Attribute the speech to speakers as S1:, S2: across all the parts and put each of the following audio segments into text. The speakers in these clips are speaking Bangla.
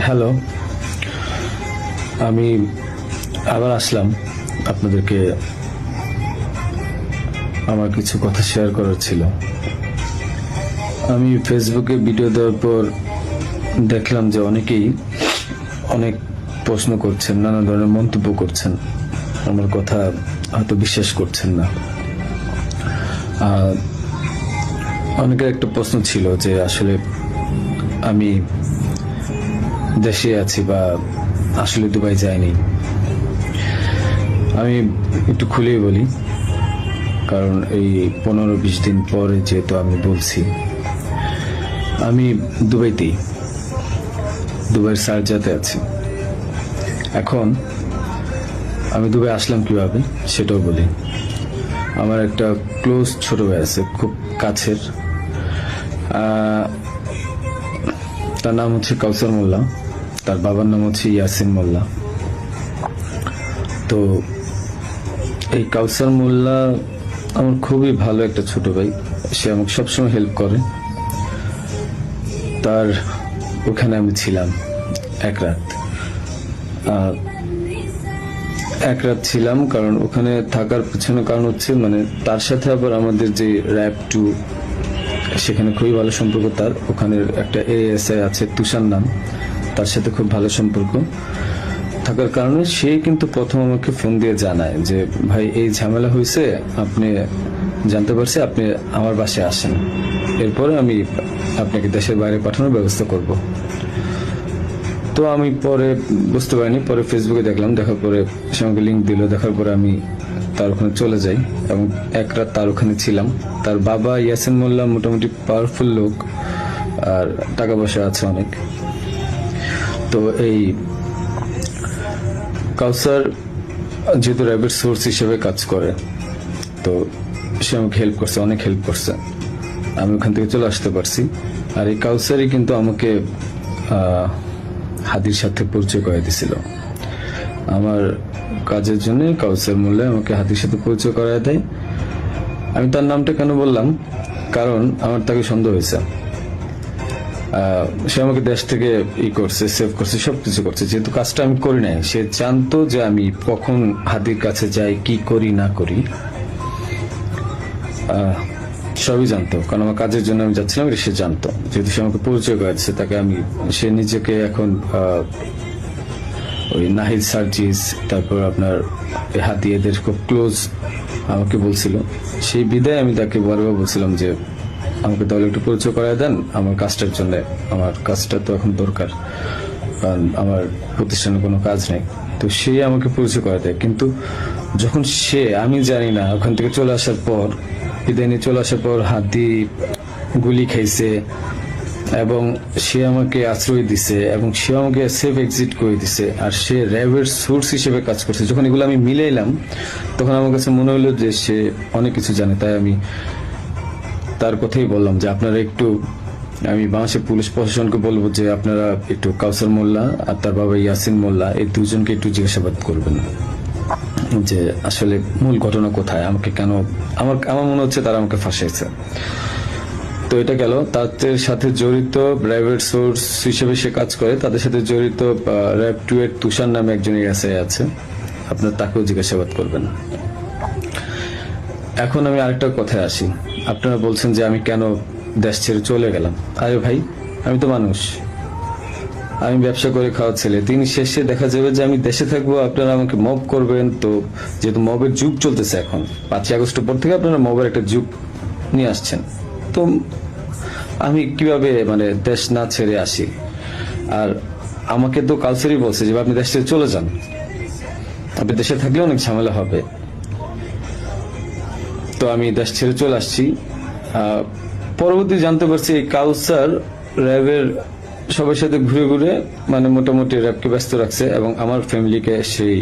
S1: হ্যালো, আমি আবার আসলাম আপনাদেরকে। আমার কিছু কথা শেয়ার করার ছিল। আমি ফেসবুকে ভিডিও দেওয়ার পর দেখলাম যে অনেকেই অনেক প্রশ্ন করছেন, নানা ধরনের মন্তব্য করছেন, আমার কথা হয়তো বিশ্বাস করছেন না। অনেকের একটা প্রশ্ন ছিল যে আসলে আমি দেশে আছি বা আসলে দুবাই যাইনি। আমি একটু খুলেই বলি, কারণ এই 15-20 দিন পরে যেহেতু আমি বলছি, আমি দুবাইয়ের শারজাতে আছি। এখন আমি দুবাই আসলাম কিভাবে সেটাও বলি। আমার একটা ক্লোজ ছোট ভাই আছে, খুব কাছের। তার নাম হচ্ছে কাউসার মোল্লা, তার বাবার নাম হচ্ছে ইয়াসিন মোল্লা। তো এই কাউসার মোল্লা আমার খুবই ভালো একটা ছোট ভাই। সে আমাকে সবসময় হেল্প করে। তার ওখানে আমি ছিলাম এক রাত ছিলাম, কারণ ওখানে থাকার পিছনে কারণ হচ্ছে মানে তার সাথে আবার আমাদের যে র্যাব 2 সেখানে খুবই ভালো সম্পর্ক। তার ওখানের একটা এএসআই আছে তুষার নাম, তার সাথে খুব ভালো সম্পর্ক থাকার কারণে সে কিন্তু প্রথম আমাকে ফোন দিয়ে জানায় যে ভাই এই ঝামেলা হয়েছে, আপনি জানতে পারছি, আপনি আমার বাসায় আসেন, এরপরে আমি আপনাকে দেশের বাইরে পাঠানোর ব্যবস্থা করব। তো আমি পরে বুঝতে পারিনি, পরে ফেসবুকে দেখলাম, দেখার পরে সে আমাকে লিঙ্ক দিল, দেখার পরে আমি তার ওখানে চলে যাই এবং এক রাত তার ওখানে ছিলাম। তার বাবা ইয়াসিন মোল্লা মোটামুটি পাওয়ারফুল লোক আর টাকা পয়সা আছে অনেক। তো এই কাউসার যেহেতু র্যাবের সোর্স হিসেবে কাজ করে, তো সে আমাকে হেল্প করছে, অনেক হেল্প করছে, আমি ওখান থেকে চলে আসতে পারছি। আর এই কাউসারই কিন্তু আমাকে হাদির সাথে পরিচয় করে দিছিল। আমার কাজের জন্য কাউসার মোল্লা আমাকে হাদির সাথে পরিচয় করায় দেয়। আমি তার নামটা কেন বললাম, কারণ আমার তাকে সন্দেহ হয়েছে। সে আমাকে দেশ থেকে করছে, সেভ করছে, সবকিছু করছে। যেহেতু কাজটা আমি করি নাই, সে জানতো যে আমি কখন হাদির কাছে যাই, কি করি না করি, সবই জানতো। কারণ আমার কাজের জন্য আমি যাচ্ছিলাম, সে জানতো। যেহেতু সে আমাকে পরিচয় করেছে, তাকে আমি, সে নিজেকে এখন ওই নাহিদ সার্জিস, তারপর আপনার হাদি, এদের খুব ক্লোজ আমাকে বলছিল। সেই বিদায় আমি তাকে বারবার বলছিলাম যে আমাকে তাহলে একটু পরিচয় করায় দেন আমার কাজটার জন্য। আমার কাজটা তো এখন দরকার, কারণ আমার প্রতিষ্ঠানে কোনো কাজ নেই। তো সে আমাকে পরিচয় করায় দেয়। কিন্তু যখন সে, আমি জানি না, ওখান থেকে চলে আসার পর, বিদায় নিয়ে চলে আসার পর হাদি গুলি খাইছে এবং সে আমাকে আশ্রয় দিছে এবং সে আমাকে সেফ এক্সিট করে দিছে। আর সে র্যাবের সোর্স হিসেবে কাজ করছে। যখন এগুলো আমি মিলাইলাম, তখন আমার কাছে মনে হলো যে সে অনেক কিছু জানে। তাই আমি তার কথাই বললাম যে আপনারা একটু, আমি বাংলাদেশের পুলিশ প্রশাসনকে বলবো যে আপনারা একটু কাউসার মোল্লা আর তার বাবা ইয়াসিন মোল্লা, এই দুজনকে একটু জিজ্ঞাসাবাদ করবেন যে আসলে মূল ঘটনা কোথায়, আমাকে কেন, আমার মনে হচ্ছে তারা আমাকে ফাঁসাইছে। তো এটা গেল। তাদের সাথে জড়িত প্রাইভেট সোর্স হিসেবে সে কাজ করে, তাদের সাথে জড়িত র্যাব 2 এর তুষার নামে একজন এসআই আছে, আপনার তাকেও জিজ্ঞাসাবাদ করবেন। এখন আমি আরেকটা কথায় আসি। আপনারা বলছেন যে আমি কেন দেশ ছেড়ে চলে গেলাম। আরে ভাই, আমি তো মানুষ, আমি ব্যবসা করে খাওয়া ছেলে। দিন শেষে দেখা যাবে যে আমি দেশে থাকবো, আপনারা আমাকে মব করবেন। তো যেহেতু মবের যুগ চলতেছে এখন, 5ই আগস্টের পর থেকে আপনারা মবের একটা যুগ নিয়ে আসছেন, তো আমি কিভাবে মানে দেশ না ছেড়ে আসি? আর আমাকে তো কালচারই বলছে যে আপনি দেশ ছেড়ে চলে যান, আপনি দেশে থাকলে অনেক ঝামেলা হবে। তো আমি দেশ ছেড়ে চলে আসছি। পরবর্তী জানতে পারছি এই কাউসার র্যাবের সবার সাথে ঘুরে ঘুরে মানে মোটামুটি র্যাবকে ব্যস্ত রাখছে এবং আমার ফ্যামিলিকে সেই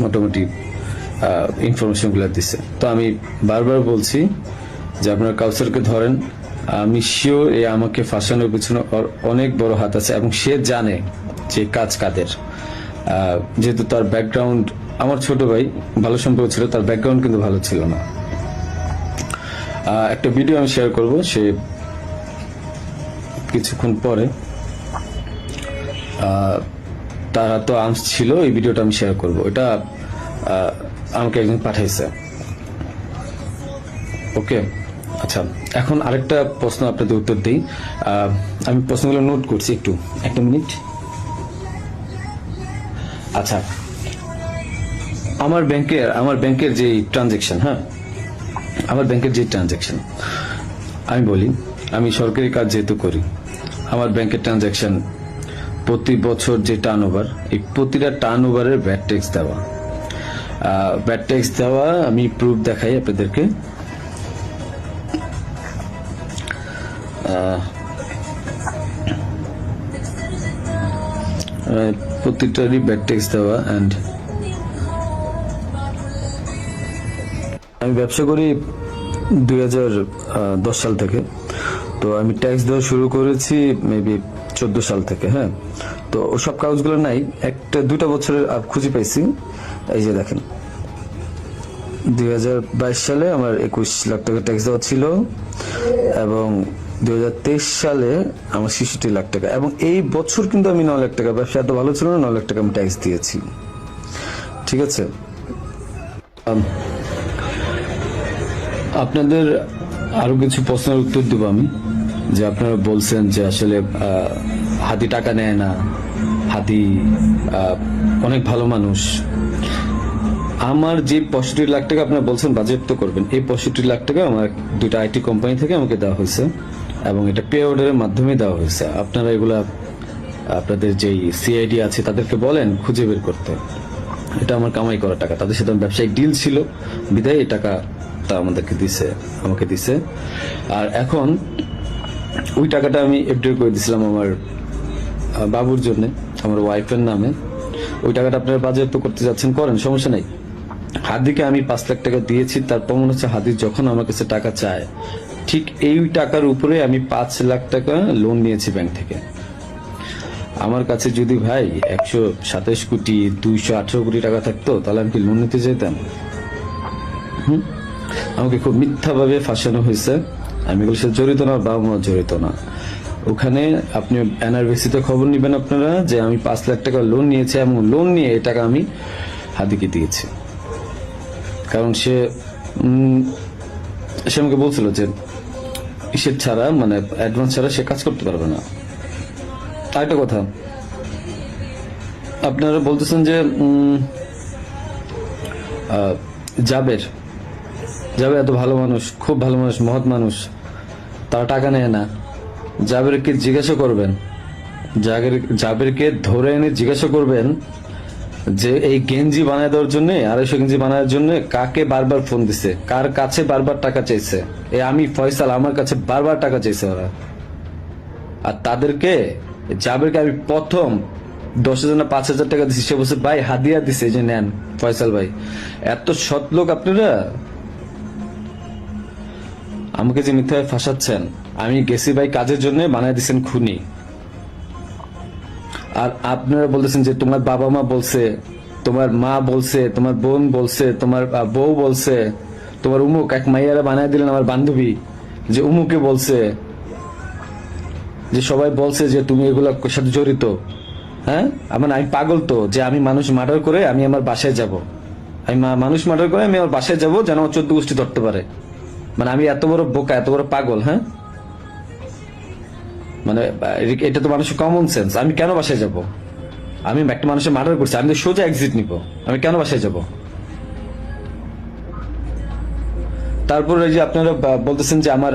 S1: মোটামুটি ইনফরমেশন গুলো দিচ্ছে। তো আমি বারবার বলছি যে আপনারা কাউসারকে ধরেন। আমি শিওর এ আমাকে ফাঁসানোর পিছনে অনেক বড় হাত আছে এবং সে জানে যে কাজ কাদের। যেহেতু তার ব্যাকগ্রাউন্ড, আমার ছোট ভাই ভালো সম্পর্ক ছিল, তার ব্যাকগ্রাউন্ড কিন্তু ভালো ছিল না। একটা ভিডিও আমি শেয়ার করব, সে কিছুক্ষণ পরে তারা তো আর্মস ছিল, এই ভিডিওটা আমি শেয়ার করব। এটা আমাকে একজন পাঠাইছে। ওকে, আচ্ছা, এখন আরেকটা প্রশ্ন আপনাদের উত্তর দিই। আমি প্রশ্নগুলো নোট করছি, একটু একটা মিনিট। আচ্ছা, আমার ব্যাংকের যে ট্রানজেকশন, হ্যাঁ, আমার ব্যাংকের যে ট্রানজেকশন, আমি বলি, আমি সরকারি কাজ যেহেতু করি, আমার ব্যাংকের ট্রানজেকশন প্রতি বছর যে টার্নওভার, এই প্রতিটা টার্নওভারের ভ্যাট ট্যাক্স দেওয়া, আমি প্রুফ দেখাই আপনাদেরকে। প্রতিটারই ভ্যাট ট্যাক্স দেওয়া। অ্যান্ড আমি ব্যবসা করি 2010 সাল থেকে, তো আমি ট্যাক্স দেওয়া শুরু করেছি মেবি 14 সাল থেকে। হ্যাঁ, তো ওসব কাগজগুলো নাই, একটা দুইটা বছরের খুঁজে পাইছি। এই যে দেখেন, 2022 সালে আমার 21 লাখ টাকা ট্যাক্স দেওয়া ছিল, এবং 2023 সালে আমার 66 লাখ টাকা, এবং এই বছর কিন্তু আমি 9 লাখ টাকা, ব্যবসা এত ভালো ছিল না, 9 লাখ টাকা আমি ট্যাক্স দিয়েছি। ঠিক আছে, আপনাদের আরো কিছু প্রশ্নের উত্তর দেবো আমি। যে আপনারা বলছেন যে আসলে হাদি টাকা নেয় না, হাদি অনেক ভালো মানুষ। আমার যে 65 লাখ টাকা আপনারা বলছেন বাজেয়াপ্ত করবেন, এই 65 লাখ টাকা আমার দুইটা আইটি কোম্পানি থেকে আমাকে দেওয়া হয়েছে, এবং এটা পে অর্ডারের মাধ্যমে দেওয়া হয়েছে। আপনারা এগুলা আপনাদের যেই সিআইডি আছে তাদেরকে বলেন খুঁজে বের করতে। এটা আমার কামাই করা টাকা, তাদের সাথে ব্যবসায়িক ডিল ছিল, বিদায় এই টাকা তা আমাকে দিছে। আর এখন ওই টাকাটা আমি এফডি করে দিছিলাম আমার বাবুর জন্য, আমার ওয়াইফের নামে। ওই টাকাটা আপনারা বাজেয়াপ্ত করতে যাচ্ছেন, করেন, সমস্যা নাই। হাদিকে আমি 5 লাখ টাকা দিয়েছি, তার প্রমাণ হচ্ছে হাদি যখন আমার কাছে টাকা চায়, ঠিক এই টাকার উপরে আমি 5 লাখ টাকা লোন নিয়েছি ব্যাংক থেকে। আমার কাছে যদি ভাই 127 কোটি 218 কোটি টাকা থাকতো, তাহলে আমি কি লোন নিতে যেতাম? আমাকে খুব মিথ্যাভাবে ফাঁসানো হয়েছে। আমি এগুলোর সাথে জড়িত না, বাবা মা জড়িত না। ওখানে আপনি এনআরবিসিতে খবর নিবেন আপনারা, যে আমি 5 লাখ টাকা লোন নিয়েছি, এবং লোন নিয়ে এই টাকা আমি হাদিকে দিয়েছি। কারণ সে আমাকে বলছিল যে ইসের ছাড়া, মানে অ্যাডভান্স ছাড়া সে কাজ করতে পারবে না। আরেকটা কথা, আপনারা বলতেছেন যে জাবের এত ভালো মানুষ, খুব ভালো মানুষ, মহৎ মানুষ, তারা টাকা নেয় না। জাবেরকে জিজ্ঞাসা করবেন, জাবেরকে ধরে এনে জিজ্ঞাসা করবেন যে এই গেঞ্জি বানায় দেওয়ার জন্য, 250 গেঞ্জি বানানোর জন্য কাকে বারবার ফোন দিছে, কার কাছে বারবার টাকা চাইছে। আমি ফয়সাল, আমার কাছে বারবার টাকা চাইছে ওরা। আর তাদেরকে, জাবেরকে আমি প্রথম 10,000 না 5,000 টাকা দিছি, সে বলছে ভাই হাদিয়া দিছে, যে নেন ফয়সাল ভাই। এত সৎ লোক আপনারা। আমাকে যে মিথ্যায় ফাঁসাচ্ছেন, আমি গেছি ভাই কাজের জন্য, বানায় দিচ্ছেন খুনি। আর আপনারা বলতেছেন যে তোমার বাবা মা বলছে, তোমার মা বলছে, তোমার বোন বলছে, তোমার বউ বলছে, তোমার উমুক এক মাইয়ারা বানায় দিলেন আমার বান্ধবী, যে উমুকে বলছে, যে সবাই বলছে যে তুমি এগুলোর সাথে জড়িত। হ্যাঁ, আমি পাগল তো, যে আমি মানুষ মার্ডার করে আমি আমার বাসায় যাব, মানুষ মার্ডার করে আমি আমার বাসায় যাব, যেন 14 গোষ্ঠী ধরতে পারে। মানে আমি এত বড় বোকা, এত বড় পাগল? হ্যাঁ, মানে এটা তো মানুষের কমন সেন্স। আমি কেন বাসায় যাব? আমি একটা মানুষের মার্ডার করছি, আমি তো সোজা এক্সিট নিব, আমি কেন বাসায় যাব? তারপর এই যে আপনারা বলতেছেন যে আমার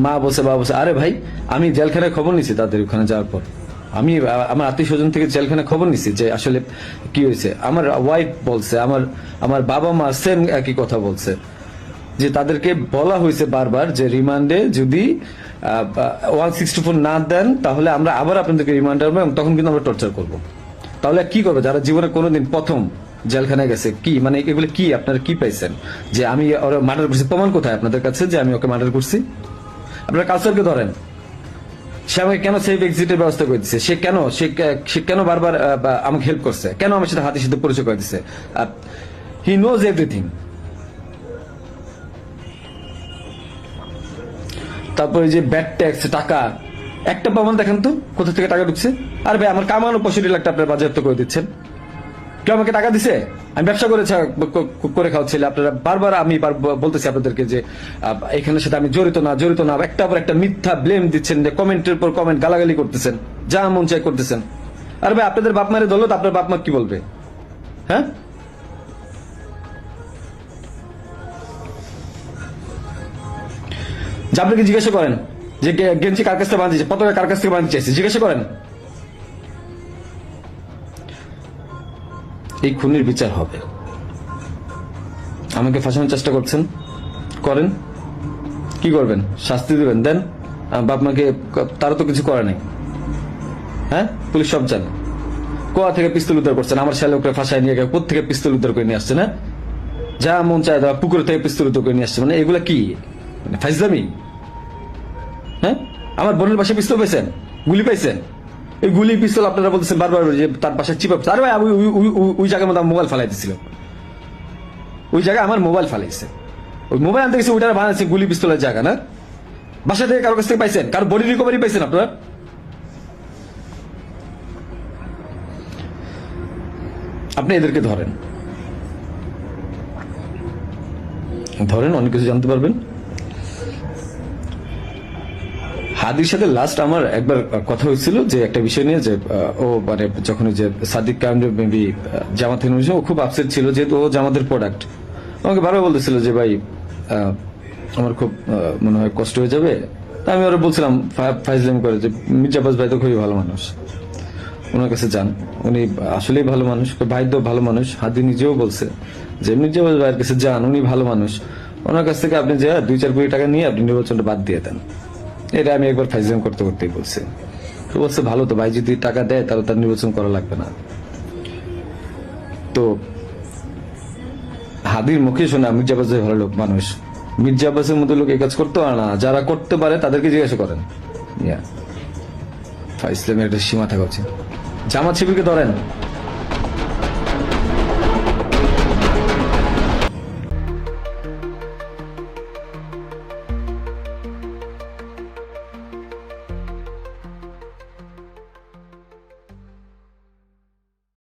S1: মা বলছে, বাবা বলছে। আরে ভাই, আমি জেলখানায় খবর নিছি তাদের ওখানে যাওয়ার পর। আমি আমার আত্মীয় স্বজন থেকে জেলখানায় খবর নিছি যে আসলে কি হয়েছে। আমার ওয়াইফ বলছে, আমার বাবা মা সেম একই কথা বলছে, যে তাদেরকে বলা হয়েছে বারবার যে রিমান্ডে যদি 164 না দেন, তাহলে আমরা আবার আপনাদেরকে রিমান্ড আনবো, এবং তখন কিন্তু আমরা টর্চার করব। তাহলে কি করবে যারা জীবনে কোনোদিন প্রথম জেলখানায় গেছে? কি মানে এগুলো কি আপনারা কি পাইছেন? যে আমি ওরা মার্ডার করছি, প্রমাণ কোথায় আপনাদের কাছে যে আমি ওকে মার্ডার করছি? আপনারা কাউসারকে ধরেন, সে আমাকে কেন সেফ এক্সিটের ব্যবস্থা করে দিচ্ছে? সে কেন বারবার আমাকে হেল্প করছে? কেন আমার সাথে হাতের সাথে পরিচয় করে দিচ্ছে? He knows everything. তারপরে যে ব্যাড ট্যাক্স টাকা, একটা প্রমাণ দেখেন তো কোথা থেকে টাকা ঢুকছে। আর ভাই আমার কামানো 65 লাখ টাকা আপনার বাজেয়াপ্ত করে দিচ্ছেন, কেউ আমাকে টাকা দিছে? আমি ব্যবসা করে খাওয়াচ্ছিল। আপনারা বারবার আমি বলতেছি আপনাদেরকে যে এখানের সাথে আমি জড়িত না। একটা পর একটা মিথ্যা ব্লেম দিচ্ছেন, যে কমেন্টের পর কমেন্ট গালাগালি করতেছেন, যা মন চাই করতেছেন। আর ভাই আপনাদের বাপ মায়ের দৌলত আপনার বাপ মা কি বলবে? হ্যাঁ, যে আপনাকে জিজ্ঞাসা করেন যে গেঞ্জি কার কাছ থেকে বাঁধিয়েছে, পতাকা কার কাছ থেকে বাঁধতে চাইছে, জিজ্ঞাসা করেন। এই খুনির বিচার হবে। আমাকে ফাঁসানোর চেষ্টা করছেন, করেন, কি করবেন? শাস্তি দিবেন, দেন। বাপ মাকে তারা তো কিছু করে নাই। হ্যাঁ, পুলিশ সব জানে। কোয়া থেকে পিস্তল উদ্ধার করছেন, আমার শ্যালকরা ফাঁসায় নিয়ে গেছে, কোথা থেকে পিস্তল উদ্ধার করে নিয়ে আসছে না? যা মন চায় পুকুর থেকে পিস্তল উদ্ধার করে নিয়ে আসছে। মানে এগুলা কি মানে ফাইজলামি? হ্যাঁ, আমার বোনের পাশে পিস্তল পাইছেন, গুলি পাইছেন। এই গুলি পিস্তল আপনারা বলতেছেন বারবার যে তার পাশে চিপ। আরে ভাই ওই জায়গার মধ্যে মোবাইল ফালাই দিছিল, ওই জায়গায় আমার মোবাইল ফালাইছে। ওই মোবাইল আনতে গেছে, ওইটা বানাইছে গুলি পিস্তলের জায়গা না? বাসা থেকে কারো কাছ থেকে পাইছেন? কারো বডি রিকভারি পাইছেন আপনারা? আপনি এদেরকে ধরেন, অনেক কিছু জানতে পারবেন। হাদির সাথে লাস্ট আমার একবার কথা হয়েছিল যে একটা বিষয় নিয়ে, যে ও মানে যখন যে সাদিক কায়েম মেবি জামাত ও খুব আপসেট ছিল, যেহেতু ও জামাতের প্রোডাক্ট। আমাকে বারবার বলতেছিল যে ভাই আমার খুব মনে হয় কষ্ট হয়ে যাবে। তা আমি ওরা বলছিলাম ফাইজলাম করে যে মির্জা আব্বাস ভাই তো খুবই ভালো মানুষ, ওনার কাছে যান, উনি আসলেই ভালো মানুষ, ভাই তো ভালো মানুষ। হাদি নিজেও বলছে যে মির্জা আব্বাস ভাইয়ের কাছে যান, উনি ভালো মানুষ, ওনার কাছ থেকে আপনি যে 2-4 কোটি টাকা নিয়ে আপনি নির্বাচনটা বাদ দিয়ে দেন। এটা আমি একবার ফাইজলাম করতেই বলছি। তো বলছে ভালো তো, ভাই যদি টাকা দেয় তাহলে তার নির্বাচন করা লাগবে না। তো হাদির মুখে শোনা মির্জা আব্বাস ভালো লোক মানুষ, মির্জা আব্বাসের মতো লোক এই কাজ করতে পারে না। যারা করতে পারে তাদেরকে জিজ্ঞাসা করেন। ইসলামের একটা সীমা থাকা উচিত। জামাত শিবিরকে ধরেন,